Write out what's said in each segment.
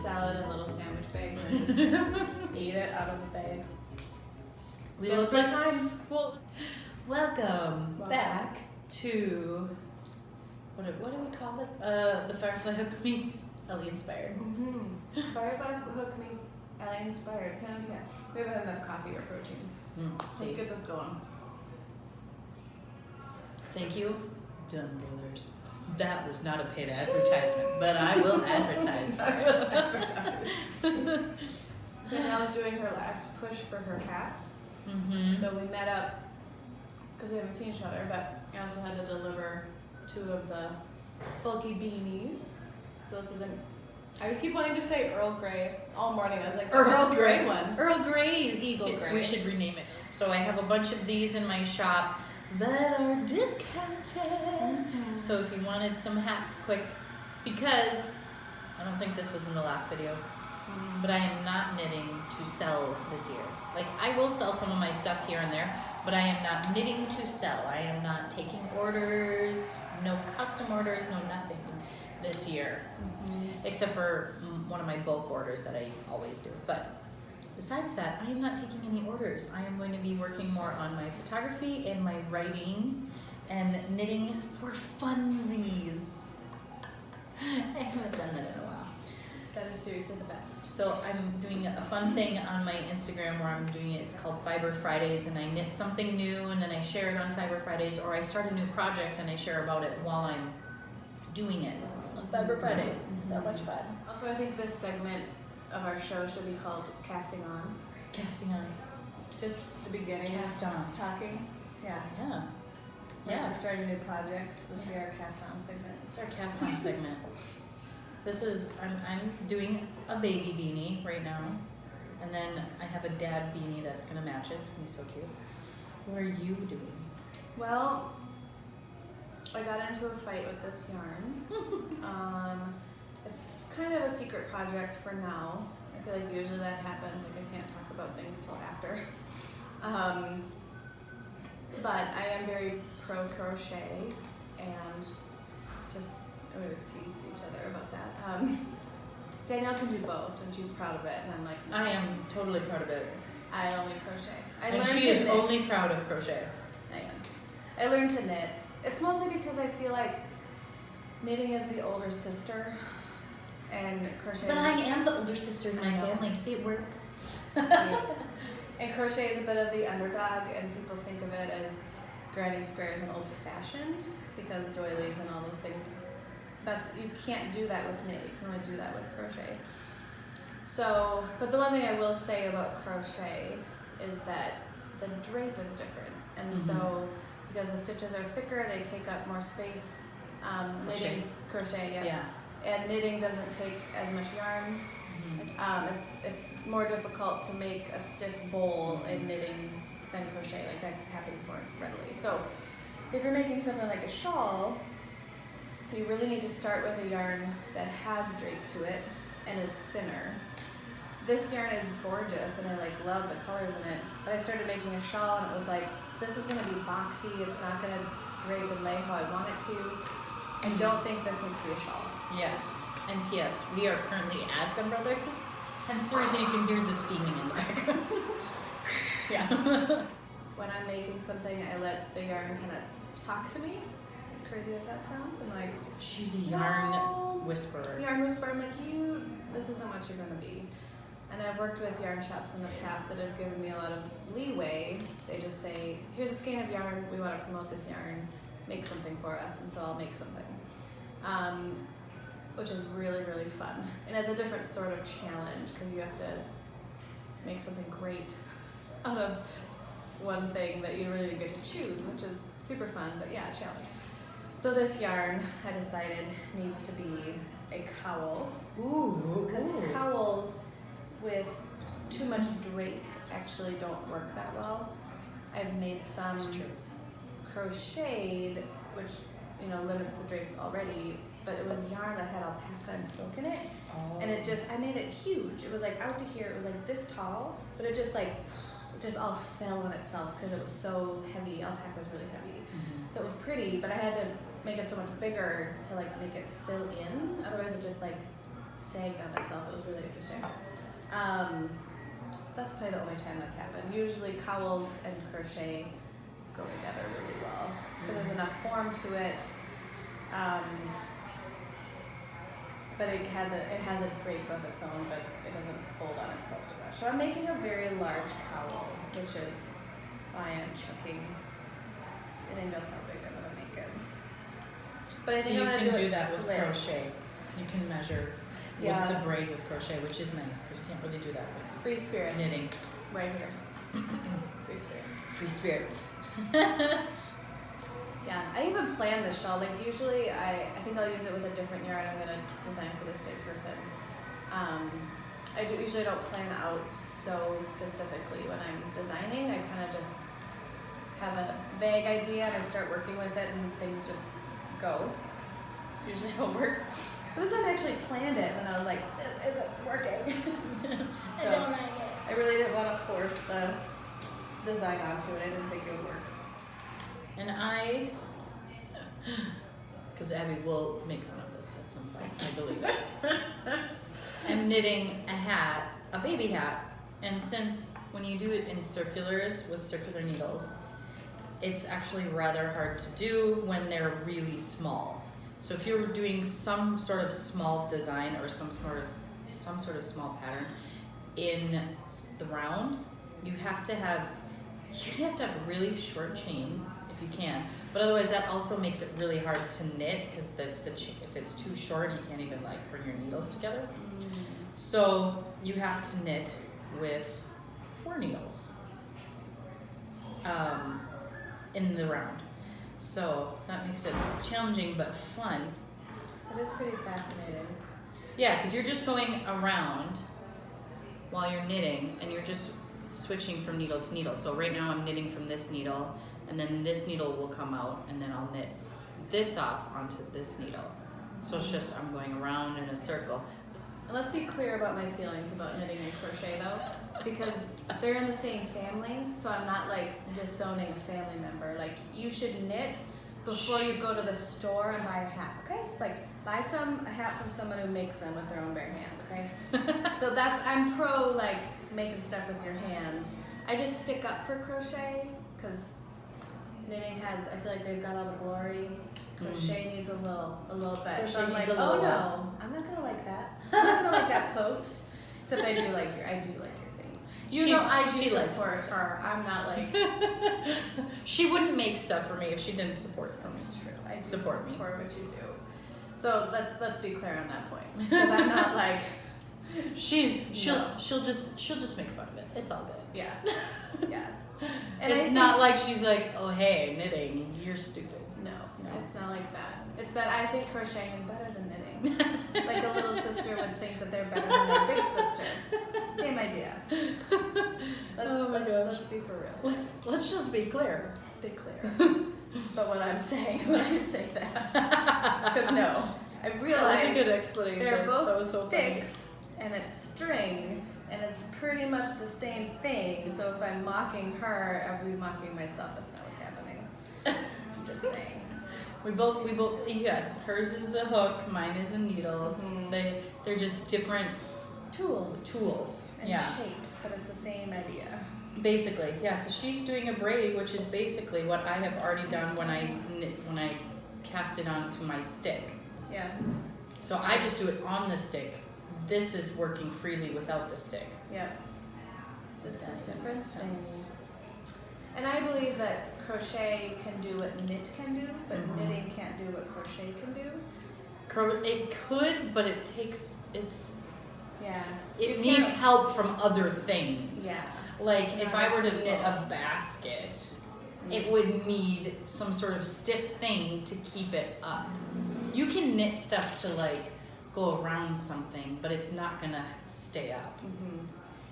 salad in little sandwich bags and just eat it out of the bag. We Just look good like times. welcome back to what do we call it? The Firefly Hook meets Ellie Inspired. Firefly Hook meets Ellie Inspired. Yeah. We haven't had enough coffee or protein. Let's get this going. Thank you, Dunn Brothers. That was not a paid advertisement, but I will advertise for it. Danielle's doing her last push for her hats. So we met up because we haven't seen each other, but I also had to deliver 2 of the bulky beanies. So this isn't. I keep wanting to say Earl Grey all morning. I was like, Earl Grey one. Earl Grey. Eagle Grey. We should rename it. So I have a bunch of these in my shop that are discounted. So if you wanted some hats quick, because I don't think this was in the last video, but I am not knitting to sell this year. Like, I will sell some of my stuff here and there, but I am not knitting to sell. I am not taking orders, no custom orders, no nothing this year, except for one of my bulk orders that I always do. But besides that, I am not taking any orders. I am going to be working more on my photography and my writing and knitting for funsies. I haven't done that in a while. That is seriously the best. So I'm doing a fun thing on my Instagram where I'm doing it. It's called Fiber Fridays, and I knit something new and then I share it on Fiber Fridays, or I start a new project and I share about it while I'm doing it on Fiber Fridays. It's so much fun. Also, I think this segment of our show should be called Casting On. Casting on. Just the beginning. Cast on. Talking. Yeah. Yeah. Yeah. We're starting a new project. This will be our Cast On segment. It's our cast on segment. This is, I'm doing a baby beanie right now. And then I have a dad beanie that's gonna match it. It's gonna be so cute. What are you doing? Well, I got into a fight with this yarn. It's kind of a secret project for now. I feel like usually that happens, like I can't talk about things till after. But I am very pro crochet, and just we always tease each other about that. Danielle can do both, and she's proud of it, and I'm like, no. I am totally proud of it. I only crochet. And she is only proud of crochet. I am. I learned to knit. It's mostly because I feel like knitting is the older sister, and crochet. But I am the older sister in my family. See, it works. And crochet is a bit of the underdog, and people think of it as granny squares and old-fashioned because doilies and all those things. You can't do that with knit. You can only do that with crochet. So, but the one thing I will say about crochet is that the drape is different, and so because the stitches are thicker, they take up more space. Knitting, crochet, and knitting doesn't take as much yarn. It's more difficult to make a stiff bowl in knitting than crochet. Like, that happens more readily. So if you're making something like a shawl, you really need to start with a yarn that has drape to it and is thinner. This yarn is gorgeous, and I love the colors in it, but I started making a shawl and it was like, this is gonna be boxy, it's not gonna drape and lay how I want it to. I don't think this needs to be a shawl. Yes. And P.S. We are currently at Dunn Brothers, hence the reason you can hear the steaming in the background. When I'm making something, I let the yarn kind of talk to me. As crazy as that sounds, I'm like, she's a yarn whisperer. Yarn whisperer. I'm like, this isn't what you're gonna be. And I've worked with yarn shops in the past that have given me a lot of leeway. They just say, here's a skein of yarn, we want to promote this yarn, make something for us, and so I'll make something. Which is really, really fun. And it's a different sort of challenge because you have to make something great out of one thing that you really get to choose, which is super fun, but yeah, a challenge. So this yarn, I decided, needs to be a cowl. Ooh. Because cowls with too much drape actually don't work that well. I've made some crocheted, which limits the drape already, but it was yarn that had alpaca and silk in it, and I made it huge. It was like out to here. It was like this tall, but it just all fell on itself because it was so heavy. Alpaca's really heavy, so it was pretty, but I had to make it so much bigger to make it fill in. Otherwise, it just sagged on itself. It was really interesting. That's probably the only time that's happened. Usually cowls and crochet go together really well because there's enough form to it. But it has a drape of its own, but it doesn't fold on itself too much. So I'm making a very large cowl, which is why I'm checking. I think that's how big I'm gonna make it. But I think I'm gonna do that with split. crochet. You can measure with the braid with crochet, which is nice because you can't really do that with Free spirit. knitting. Right here. Free spirit. Free spirit. Yeah, I even planned this shawl. Like usually I think I'll use it with a different yarn I'm gonna design for the same person. Usually don't plan out so specifically when I'm designing. I kind of just have a vague idea and I start working with it and things just go. It's usually how it works. But this time I actually planned it and I was like, this isn't working. So I don't like it. I really didn't want to force the design onto it. I didn't think it would work. And because Abby will make fun of this at some point, I believe it. I'm knitting a hat, a baby hat, and since when you do it in circulars with circular needles, it's actually rather hard to do when they're really small. So if you're doing some sort of small design or some sort of small pattern in the round, you have to have a really short chain if you can, but otherwise that also makes it really hard to knit because if it's too short you can't even like bring your needles together. So you have to knit with 4 needles in the round. So that makes it challenging but fun. It is pretty fascinating. Yeah, because you're just going around while you're knitting and you're just switching from needle to needle. So right now I'm knitting from this needle and then this needle will come out and then I'll knit this off onto this needle. So it's just I'm going around in a circle. And let's be clear about my feelings about knitting and crochet though, because they're in the same family, so I'm not like disowning a family member. Like you should knit before you go to the store and buy a hat, okay? Like buy a hat from someone who makes them with their own bare hands, okay? So I'm pro like making stuff with your hands. I just stick up for crochet because knitting I feel like they've got all the glory. Crochet needs a little bit. Crochet So I'm like, needs a oh little no, I'm not gonna like that. I'm not gonna like that post. Except I do like your things. I do support her. I'm not like. She wouldn't make stuff for me if she didn't support from me. It's true. I do support me. Support what you do. So let's be clear on that point because I'm not like. She'll just make fun of it. It's all good. Yeah. Yeah. And it's not like she's like, oh hey, knitting, you're stupid. No, it's not like that. It's that I think crocheting is better than knitting. Like a little sister would think that they're better than their big sister. Same idea. Let's be for real. Let's just be clear. Let's be clear. But what I'm saying when I say that, because no, I realize that was a good explanation. They're both that was so sticks and it's string. And it's pretty much the same thing. So if I'm mocking her, I'll be mocking myself. That's not what's happening. I'm just saying. We both, yes, hers is a hook, mine is a needle. They're just different tools and shapes, but it's the same idea. Basically, yeah, because she's doing a braid, which is basically what I have already done when I cast it onto my stick. Yeah. So I just do it on the stick. This is working freely without the stick. Yeah. It's just a different thing. And I believe that crochet can do what knit can do, but knitting can't do what crochet can do. It could, but it needs help from other things. Yeah. Like if I were to knit a basket, it would need some sort of stiff thing to keep it up. You can knit stuff to like go around something, but it's not gonna stay up.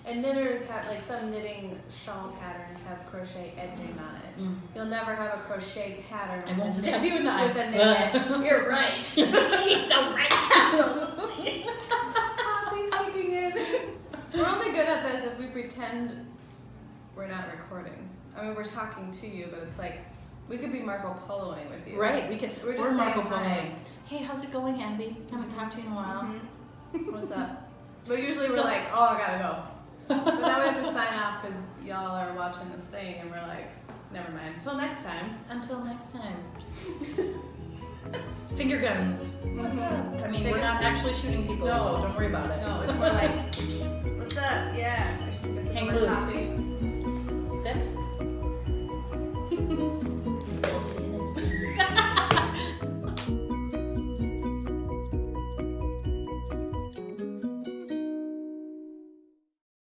And knitters have, like some knitting shawl patterns have crochet edging on it. You'll never have a crochet pattern I won't stab you with a knit edge. You're right. She's so right. Absolutely. Coffee's kicking in. We're only good at this if we pretend we're not recording. I mean, we're talking to you, but it's like, we could be Marco Poloing with you. Right, we're just Marco saying Poloing. hi. Hey, how's it going, Abby? Haven't talked to you in a while. What's up? But usually we're So- like, oh, I gotta go. But now we have to sign off because y'all are watching this thing and we're like, never mind. Till next time. Until next time. Finger guns. What's up? I mean, Take we're us- not actually shooting people, No. so don't worry about it. No, it's more like, what's up? Yeah. I should take a sip Hang of my loose. coffee.